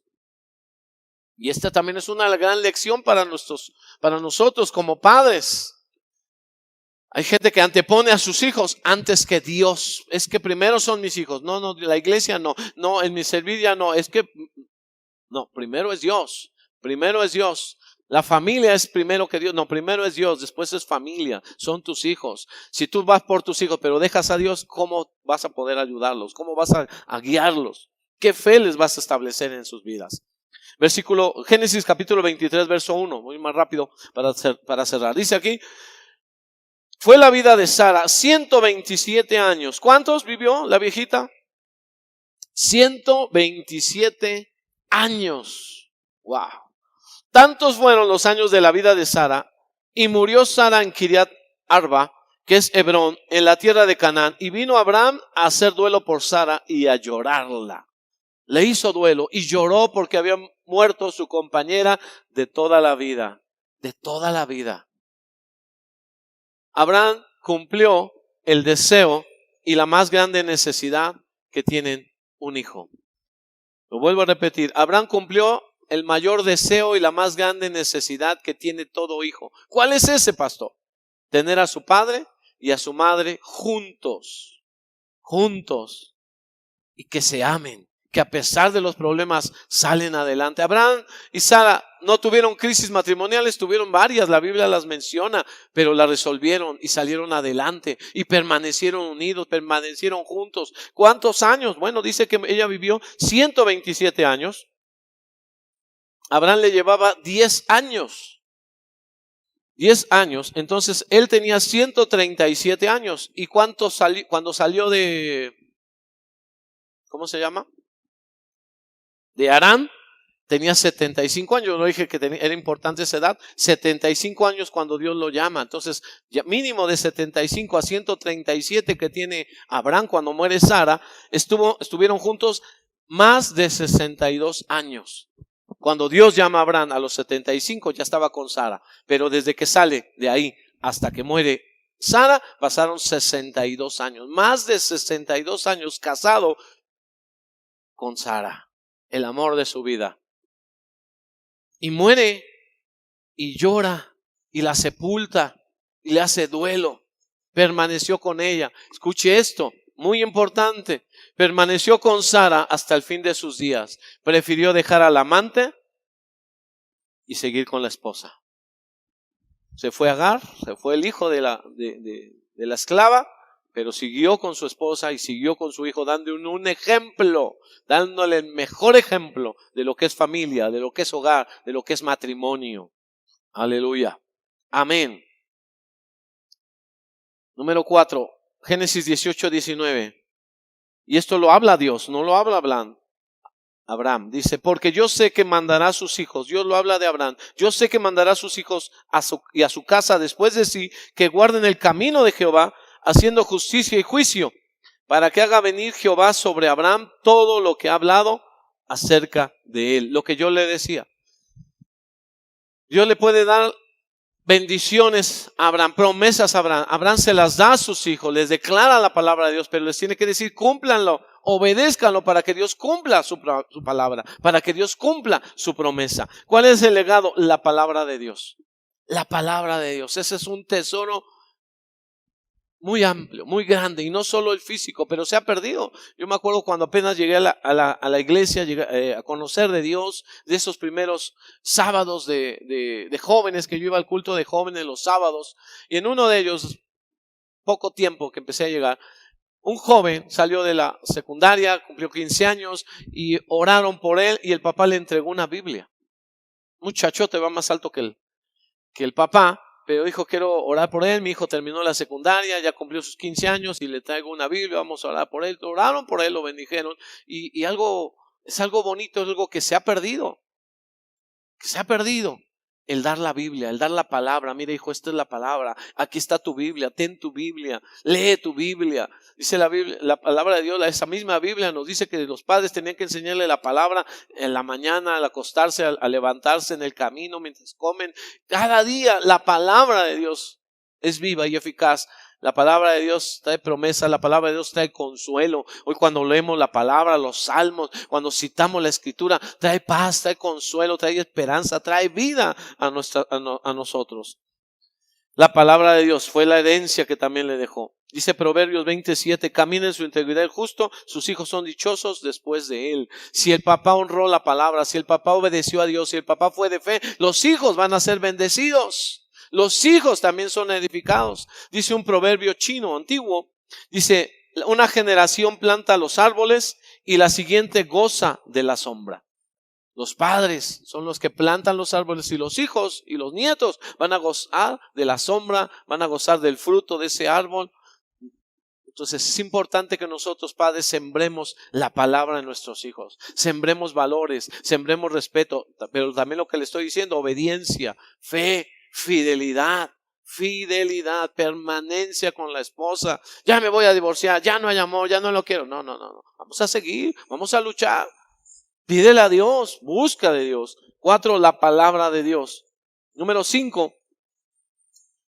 Y esta también es una gran lección para nosotros como padres. Hay gente que antepone a sus hijos antes que Dios. Es que primero son mis hijos. No, la iglesia no, en mi servicio no. No, primero es Dios. Primero es Dios. La familia es primero que Dios. No, primero es Dios, después es familia. Son tus hijos. Si tú vas por tus hijos, pero dejas a Dios, ¿cómo vas a poder ayudarlos? ¿Cómo vas a guiarlos? ¿Qué fe les vas a establecer en sus vidas? Génesis capítulo 23, verso 1, muy más rápido para cerrar. Dice aquí, fue la vida de Sara 127 años. ¿Cuántos vivió la viejita? 127 años. Wow. Tantos fueron los años de la vida de Sara, y murió Sara en Kiriat Arba, que es Hebrón, en la tierra de Canaán, y vino Abraham a hacer duelo por Sara y a llorarla. Le hizo duelo y lloró porque había muerto su compañera de toda la vida. De toda la vida. Abraham cumplió el deseo y la más grande necesidad que tienen un hijo. Lo vuelvo a repetir. Abraham cumplió el mayor deseo y la más grande necesidad que tiene todo hijo. ¿Cuál es ese, pastor? Tener a su padre y a su madre juntos. Juntos. Y que se amen. Que a pesar de los problemas salen adelante. Abraham y Sara no tuvieron crisis matrimoniales, tuvieron varias, la Biblia las menciona, pero las resolvieron y salieron adelante y permanecieron unidos, permanecieron juntos. ¿Cuántos años? Bueno, dice que ella vivió 127 años. Abraham le llevaba 10 años. 10 años, entonces él tenía 137 años. ¿Y cuánto cuando salió de, ¿cómo se llama? De Harán, tenía 75 años. Yo no dije que era importante esa edad. 75 años cuando Dios lo llama. Entonces, ya mínimo de 75 a 137 que tiene Abraham cuando muere Sara, estuvieron juntos más de 62 años. Cuando Dios llama a Abraham a los 75 ya estaba con Sara. Pero desde que sale de ahí hasta que muere Sara, pasaron 62 años. Más de 62 años casado con Sara. El amor de su vida. Y muere y llora y la sepulta y le hace duelo. Permaneció con ella. Escuche esto, muy importante, permaneció con Sara hasta el fin de sus días. Prefirió dejar al amante y seguir con la esposa. Se fue Agar, se fue el hijo de la esclava, pero siguió con su esposa y siguió con su hijo, dándole un ejemplo, dándole el mejor ejemplo de lo que es familia, de lo que es hogar, de lo que es matrimonio. Aleluya. Amén. Número 4, Génesis 18:19. Y esto lo habla Dios, no lo habla Abraham. Dice, porque yo sé que mandará a sus hijos, Dios lo habla de Abraham, yo sé que mandará a sus hijos y a su casa después de sí, que guarden el camino de Jehová, haciendo justicia y juicio, para que haga venir Jehová sobre Abraham todo lo que ha hablado acerca de él. Lo que yo le decía. Dios le puede dar bendiciones a Abraham, promesas a Abraham. Abraham se las da a sus hijos, les declara la palabra de Dios, pero les tiene que decir, cúmplanlo, obedézcanlo para que Dios cumpla su palabra, para que Dios cumpla su promesa. ¿Cuál es el legado? La palabra de Dios. La palabra de Dios. Ese es un tesoro muy amplio, muy grande, y no solo el físico, pero se ha perdido. Yo me acuerdo cuando apenas llegué a la iglesia, llegué a conocer de Dios, de esos primeros sábados de jóvenes, que yo iba al culto de jóvenes los sábados, y en uno de ellos, poco tiempo que empecé a llegar, un joven salió de la secundaria, cumplió 15 años, y oraron por él, y el papá le entregó una Biblia. Muchachote, va más alto que el papá, pero dijo, quiero orar por él. Mi hijo terminó la secundaria, ya cumplió sus 15 años y le traigo una Biblia, vamos a orar por él. Oraron por él, lo bendijeron, y es algo bonito, es algo que se ha perdido, el dar la Biblia, el dar la palabra. Mira, hijo, esta es la palabra, aquí está tu Biblia, ten tu Biblia, lee tu Biblia. Dice la Biblia, la palabra de Dios, esa misma Biblia nos dice que los padres tenían que enseñarle la palabra en la mañana, al acostarse, al levantarse, en el camino, mientras comen. Cada día la palabra de Dios es viva y eficaz. La palabra de Dios trae promesa, la palabra de Dios trae consuelo. Hoy cuando leemos la palabra, los salmos, cuando citamos la escritura, trae paz, trae consuelo, trae esperanza, trae vida a nosotros. La palabra de Dios fue la herencia que también le dejó. Dice Proverbios 27, camina en su integridad el justo, sus hijos son dichosos después de él. Si el papá honró la palabra, si el papá obedeció a Dios, si el papá fue de fe, los hijos van a ser bendecidos. Los hijos también son edificados. Dice un proverbio chino antiguo, dice, una generación planta los árboles y la siguiente goza de la sombra. Los padres son los que plantan los árboles, y los hijos y los nietos van a gozar de la sombra, van a gozar del fruto de ese árbol. Entonces es importante que nosotros, padres, sembremos la palabra en nuestros hijos, sembremos valores, sembremos respeto, pero también lo que le estoy diciendo, obediencia, fe, fidelidad, permanencia con la esposa. Ya me voy a divorciar, ya no hay amor, ya no lo quiero. No. Vamos a seguir, vamos a luchar. Pídele a Dios, busca de Dios. 4, la palabra de Dios. Número 5,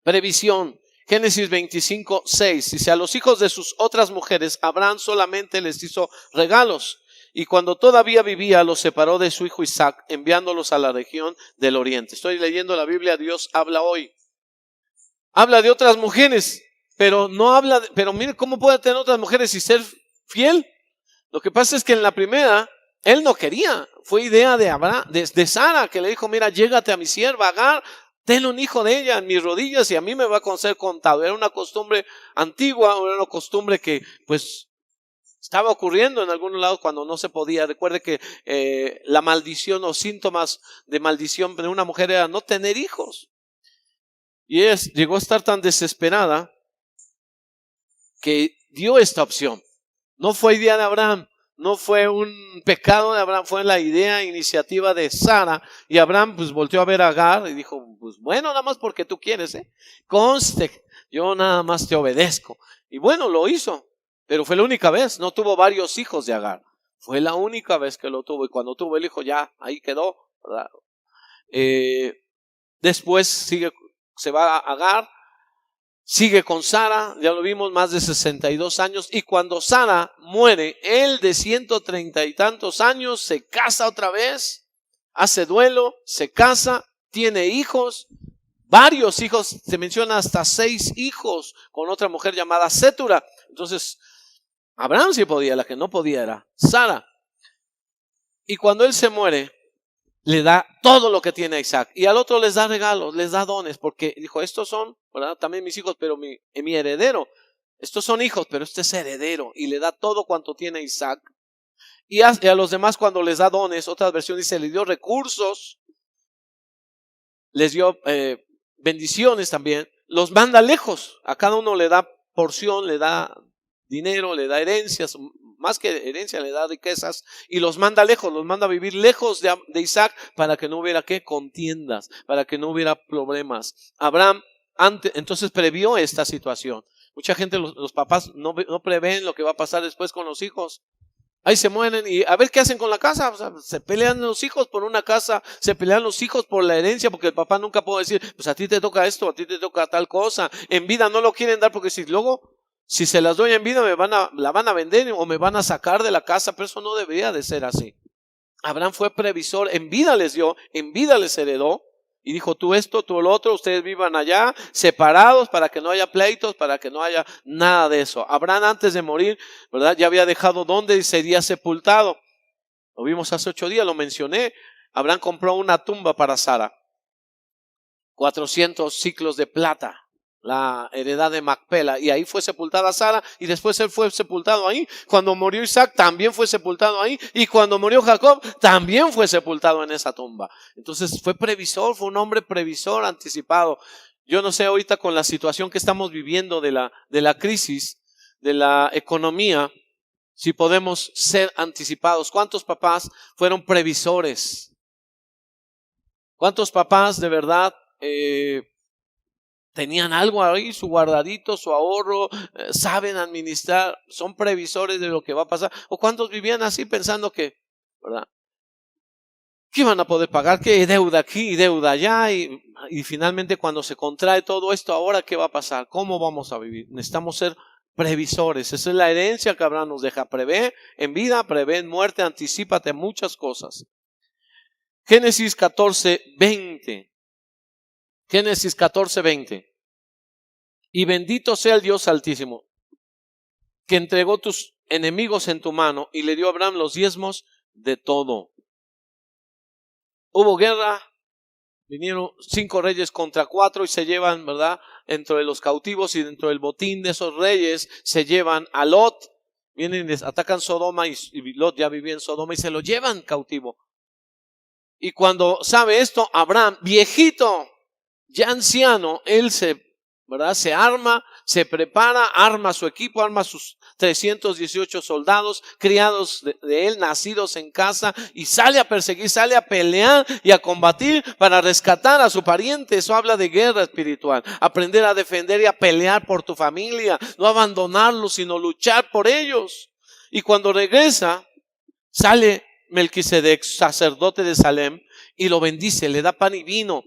previsión. Génesis 25:6 dice, a los hijos de sus otras mujeres Abraham solamente les hizo regalos, y cuando todavía vivía los separó de su hijo Isaac, enviándolos a la región del oriente. Estoy leyendo la Biblia, Dios habla hoy. Habla de otras mujeres, pero no habla pero mire, ¿cómo puede tener otras mujeres y ser fiel? Lo que pasa es que en la primera él no quería, fue idea de Abraham, de Sara, que le dijo, mira, llégate a mi sierva Agar, ten un hijo de ella en mis rodillas y a mí me va a ser contado. Era una costumbre antigua, era una costumbre que pues estaba ocurriendo en algunos lados cuando no se podía. Recuerde que la maldición o síntomas de maldición de una mujer era no tener hijos. Y ella llegó a estar tan desesperada que dio esta opción. No fue idea de Abraham, no fue un pecado de Abraham, fue la idea, iniciativa de Sara. Y Abraham pues volteó a ver a Agar y dijo, pues bueno, nada más porque tú quieres, conste, yo nada más te obedezco. Y bueno, lo hizo, pero fue la única vez, no tuvo varios hijos de Agar. Fue la única vez que lo tuvo, y cuando tuvo el hijo ya ahí quedó, ¿verdad? Después se va a Agar, sigue con Sara, ya lo vimos, más de 62 años. Y cuando Sara muere, él de 130 y tantos años se casa otra vez, hace duelo, se casa, tiene hijos, varios hijos, se menciona hasta 6 hijos con otra mujer llamada Sétura. Entonces Abraham sí podía, la que no podía era Sara. Y cuando él se muere, le da todo lo que tiene a Isaac. Y al otro les da regalos, les da dones, porque dijo, estos son, ¿verdad?, también mis hijos, pero mi heredero. Estos son hijos, pero este es heredero. Y le da todo cuanto tiene Isaac. Y a los demás cuando les da dones, otra versión dice, les dio recursos, les dio bendiciones también. Los manda lejos. A cada uno le da porción, le da dinero, le da herencias, más que herencia, le da riquezas, y los manda lejos, los manda a vivir lejos de Isaac para que no hubiera contiendas, para que no hubiera problemas. Abraham entonces previó esta situación. Mucha gente, los papás no prevén lo que va a pasar después con los hijos. Ahí se mueren y a ver qué hacen con la casa. O sea, se pelean los hijos por una casa, se pelean los hijos por la herencia, porque el papá nunca puede decir, pues a ti te toca esto, a ti te toca tal cosa. En vida no lo quieren dar porque si se las doy en vida la van a vender o me van a sacar de la casa, pero eso no debería de ser así. Abraham fue previsor, en vida les dio, en vida les heredó. Y dijo, tú esto, tú lo otro, ustedes vivan allá, separados, para que no haya pleitos, para que no haya nada de eso. Abraham antes de morir, ¿verdad?, ya había dejado dónde sería sepultado. Lo vimos hace 8 días, lo mencioné. Abraham compró una tumba para Sara. 400 siclos de plata, la heredad de Macpela, y ahí fue sepultada Sara, y después él fue sepultado ahí. Cuando murió Isaac también fue sepultado ahí, y cuando murió Jacob también fue sepultado en esa tumba. Entonces fue previsor, fue un hombre previsor, anticipado. Yo no sé ahorita con la situación que estamos viviendo de la crisis, de la economía, si podemos ser anticipados. ¿Cuántos papás fueron previsores? ¿Cuántos papás de verdad tenían algo ahí, su guardadito, su ahorro, saben administrar, son previsores de lo que va a pasar? ¿O cuántos vivían así pensando que, ¿verdad?, que iban a poder pagar, que deuda aquí y deuda allá, y finalmente cuando se contrae todo esto, ahora qué va a pasar, cómo vamos a vivir? Necesitamos ser previsores. Esa es la herencia que Abraham nos deja. Prevé en vida, prevé en muerte, anticípate muchas cosas. Génesis 14:20. Génesis 14:20. Y bendito sea el Dios Altísimo, que entregó tus enemigos en tu mano y le dio a Abraham los diezmos de todo. Hubo guerra, vinieron 5 reyes contra 4 y se llevan, ¿verdad?, dentro de los cautivos y dentro del botín de esos reyes se llevan a Lot. Vienen y les atacan Sodoma y Lot ya vivía en Sodoma y se lo llevan cautivo. Y cuando sabe esto, Abraham, viejito, ya anciano, él ¿verdad?, se arma, se prepara, arma su equipo, arma sus 318 soldados, criados de él, nacidos en casa, y sale a perseguir, sale a pelear y a combatir para rescatar a su pariente. Eso habla de guerra espiritual. Aprender a defender y a pelear por tu familia, no abandonarlos, sino luchar por ellos. Y cuando regresa, sale Melquisedec, sacerdote de Salem, y lo bendice, le da pan y vino.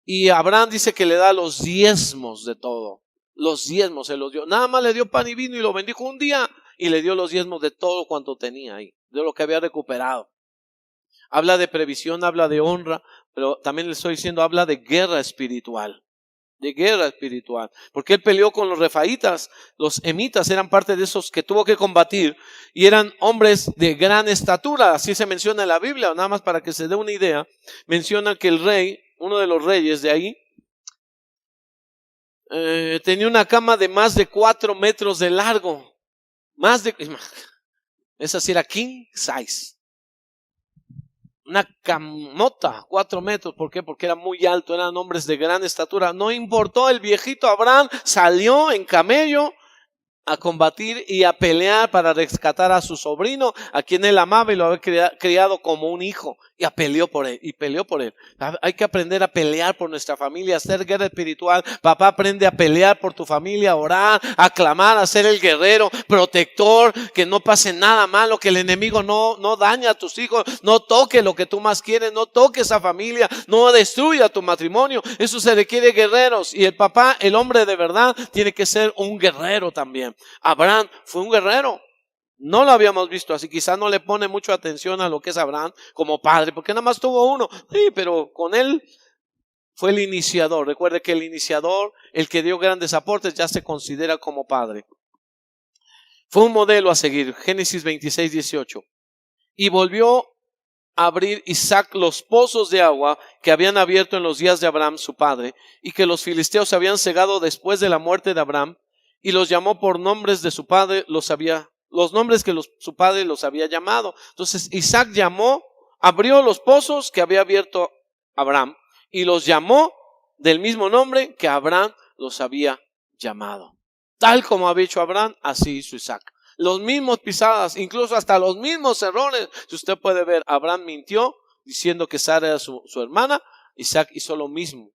Y Abraham dice que le da los diezmos de todo. Los diezmos se los dio. Nada más le dio pan y vino y lo bendijo un día y le dio los diezmos de todo cuanto tenía ahí, de lo que había recuperado. Habla de previsión, habla de honra, pero también le estoy diciendo, habla de guerra espiritual. De guerra espiritual. Porque él peleó con los refaitas. Los emitas eran parte de esos que tuvo que combatir y eran hombres de gran estatura. Así se menciona en la Biblia. Nada más para que se dé una idea, menciona que el rey, uno de los reyes de ahí, tenía una cama de más de 4 metros de largo. Esa sí era king size. Una camota, 4 metros. ¿Por qué? Porque era muy alto, eran hombres de gran estatura. No importó, el viejito Abraham salió en camello a combatir y a pelear para rescatar a su sobrino, a quien él amaba y lo había criado como un hijo, y peleó por él, y peleó por él. Hay que aprender a pelear por nuestra familia, hacer guerra espiritual. Papá, aprende a pelear por tu familia, a orar, a clamar, a ser el guerrero protector, que no pase nada malo, que el enemigo no dañe a tus hijos, no toque lo que tú más quieres, no toque esa familia, no destruya tu matrimonio. Eso se requiere guerreros, y el papá, el hombre de verdad, tiene que ser un guerrero también. Abraham fue un guerrero. No lo habíamos visto así, quizás no le pone mucha atención a lo que es Abraham como padre, porque nada más tuvo uno. Sí, pero con él fue el iniciador. Recuerde que el iniciador, el que dio grandes aportes, ya se considera como padre. Fue un modelo a seguir. Génesis 26, 18. Y volvió a abrir Isaac los pozos de agua que habían abierto en los días de Abraham su padre, y que los filisteos habían cegado después de la muerte de Abraham, y los llamó por nombres de su padre, los nombres que su padre los había llamado. Entonces Isaac abrió los pozos que había abierto Abraham, y los llamó del mismo nombre que Abraham los había llamado. Tal como había hecho Abraham, así hizo Isaac. Los mismos pisadas, incluso hasta los mismos errores. Si usted puede ver, Abraham mintió diciendo que Sara era su hermana. Isaac hizo lo mismo,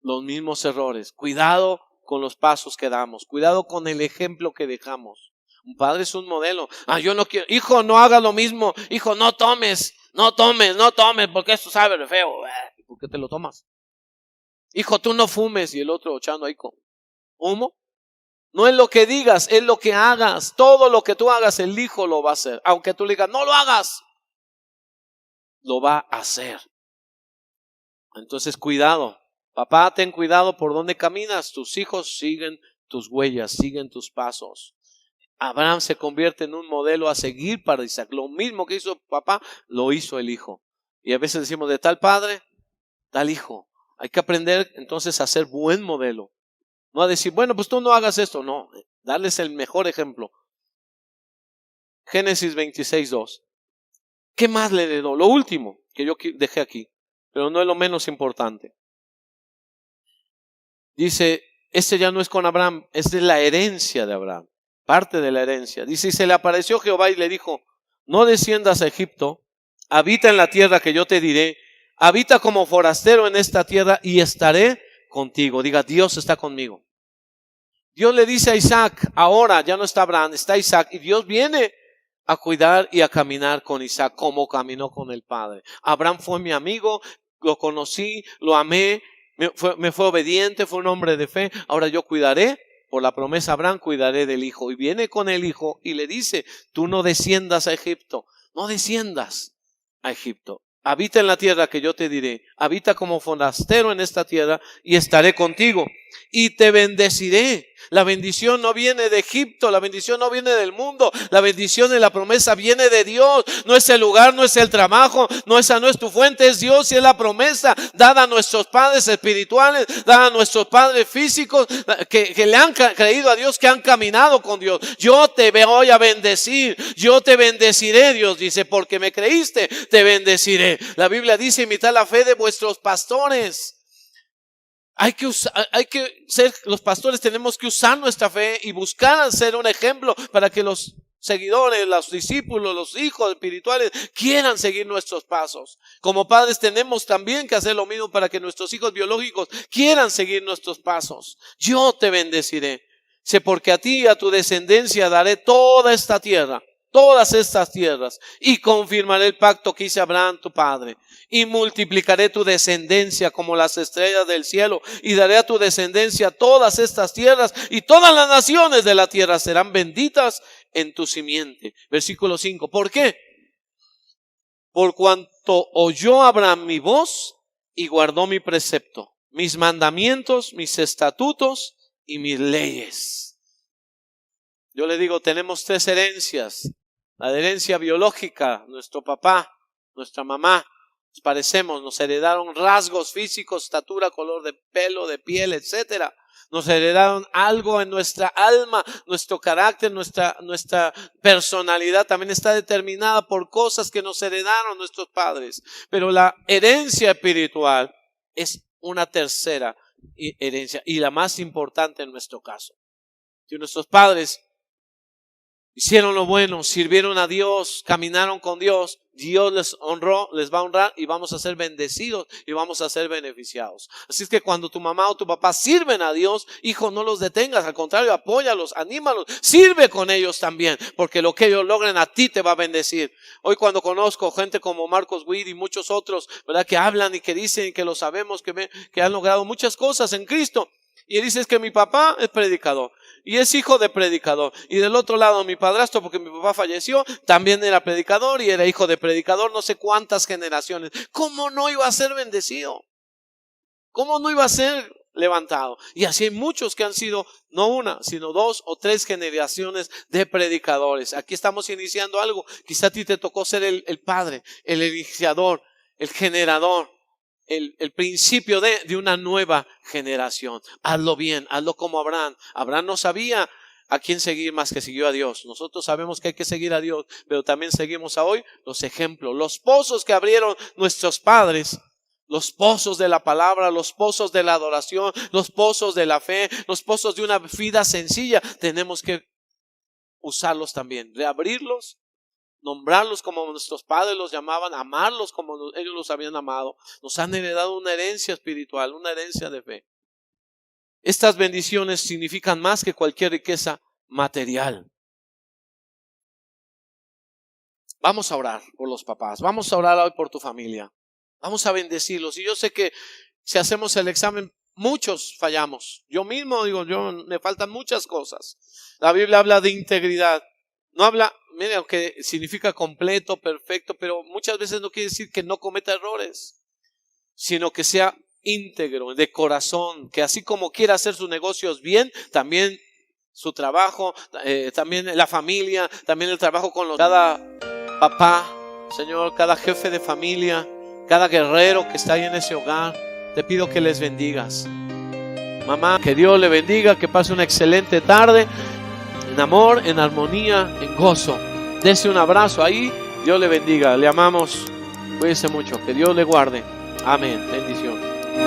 los mismos errores. Cuidado con los pasos que damos, cuidado con el ejemplo que dejamos. Un padre es un modelo. Yo no quiero, hijo, no haga lo mismo. Hijo, no tomes, porque esto sabe feo. ¿Por qué te lo tomas? Hijo, tú no fumes. Y el otro echando ahí con humo. No es lo que digas, es lo que hagas. Todo lo que tú hagas, el hijo lo va a hacer. Aunque tú le digas, no lo hagas, lo va a hacer. Entonces, cuidado. Papá, ten cuidado por dónde caminas. Tus hijos siguen tus huellas, siguen tus pasos. Abraham se convierte en un modelo a seguir para Isaac. Lo mismo que hizo papá, lo hizo el hijo. Y a veces decimos, de tal padre, tal hijo. Hay que aprender entonces a ser buen modelo. No a decir, bueno, pues tú no hagas esto. No, darles el mejor ejemplo. Génesis 26, 2. ¿Qué más le heredó? Lo último que yo dejé aquí, pero no es lo menos importante. Dice, este ya no es con Abraham, es de la herencia de Abraham. Parte de la herencia. Dice, y se le apareció Jehová y le dijo, no desciendas a Egipto, habita en la tierra que yo te diré, habita como forastero en esta tierra y estaré contigo. Diga, Dios está conmigo. Dios le dice a Isaac, ahora ya no está Abraham, está Isaac, y Dios viene a cuidar y a caminar con Isaac como caminó con el padre. Abraham fue mi amigo, lo conocí, lo amé, me fue obediente, fue un hombre de fe. Ahora yo cuidaré, por la promesa Abraham, cuidaré del hijo. Y viene con el hijo y le dice, tú no desciendas a Egipto, no desciendas a Egipto. Habita en la tierra que yo te diré, habita como forastero en esta tierra y estaré contigo y te bendeciré. La bendición no viene de Egipto, la bendición no viene del mundo, la bendición de la promesa viene de Dios. No es el lugar, no es el trabajo, no es tu fuente, es Dios y es la promesa dada a nuestros padres espirituales, dada a nuestros padres físicos que le han creído a Dios, que han caminado con Dios. Yo te voy a bendecir, yo te bendeciré, Dios dice, porque me creíste, te bendeciré. La Biblia dice, imitad la fe de vuestros pastores. Los pastores tenemos que usar nuestra fe y buscar ser un ejemplo para que los seguidores, los discípulos, los hijos espirituales quieran seguir nuestros pasos. Como padres tenemos también que hacer lo mismo para que nuestros hijos biológicos quieran seguir nuestros pasos. Yo te bendeciré. Sé porque a ti y a tu descendencia daré toda esta tierra, todas estas tierras, y confirmaré el pacto que hice a Abraham tu padre, y multiplicaré tu descendencia como las estrellas del cielo, y daré a tu descendencia todas estas tierras, y todas las naciones de la tierra serán benditas en tu simiente. Versículo 5. ¿Por qué? Por cuanto oyó Abraham mi voz y guardó mi precepto, mis mandamientos, mis estatutos y mis leyes. Yo le digo, tenemos 3 herencias. La herencia biológica, nuestro papá, nuestra mamá, nos parecemos, nos heredaron rasgos físicos, estatura, color de pelo, de piel, etcétera. Nos heredaron algo en nuestra alma, nuestro carácter, nuestra personalidad también está determinada por cosas que nos heredaron nuestros padres. Pero la herencia espiritual es una tercera herencia y la más importante en nuestro caso. Si nuestros padres hicieron lo bueno, sirvieron a Dios, caminaron con Dios, Dios les honró, les va a honrar y vamos a ser bendecidos y vamos a ser beneficiados. Así es que cuando tu mamá o tu papá sirven a Dios, hijo, no los detengas, al contrario, apóyalos, anímalos, sirve con ellos también, porque lo que ellos logren a ti te va a bendecir. Hoy cuando conozco gente como Marcos Witt y muchos otros, ¿verdad?, que hablan y que dicen que lo sabemos, que han logrado muchas cosas en Cristo. Y dices que mi papá es predicador y es hijo de predicador. Y del otro lado mi padrastro, porque mi papá falleció, también era predicador y era hijo de predicador, no sé cuántas generaciones. ¿Cómo no iba a ser bendecido? ¿Cómo no iba a ser levantado. Y así hay muchos que han sido, no una, sino 2 o 3 generaciones de predicadores. Aquí estamos iniciando algo. Quizá a ti te tocó ser el padre, el iniciador, el generador, el principio de una nueva generación. Hazlo bien, hazlo como Abraham. Abraham no sabía a quién seguir más que siguió a Dios. Nosotros sabemos que hay que seguir a Dios, pero también seguimos a hoy los ejemplos, los pozos que abrieron nuestros padres. Los pozos de la palabra, los pozos de la adoración, los pozos de la fe, los pozos de una vida sencilla. Tenemos que usarlos también, reabrirlos, nombrarlos como nuestros padres los llamaban, amarlos como ellos los habían amado. Nos han heredado una herencia espiritual, una herencia de fe. Estas bendiciones significan más que cualquier riqueza material. Vamos a orar por los papás, vamos a orar hoy por tu familia. Vamos a bendecirlos. Y yo sé que si hacemos el examen, muchos fallamos. Yo mismo digo, me faltan muchas cosas. La Biblia habla de integridad. No habla, mire, aunque significa completo, perfecto, pero muchas veces no quiere decir que no cometa errores, sino que sea íntegro, de corazón, que así como quiera hacer sus negocios bien, también su trabajo, también la familia, también el trabajo con cada papá, Señor, cada jefe de familia, cada guerrero que está ahí en ese hogar, te pido que les bendigas. Mamá, que Dios le bendiga, que pase una excelente tarde, en amor, en armonía, en gozo. Dese un abrazo ahí, Dios le bendiga, le amamos, cuídense mucho, que Dios le guarde. Amén, bendición.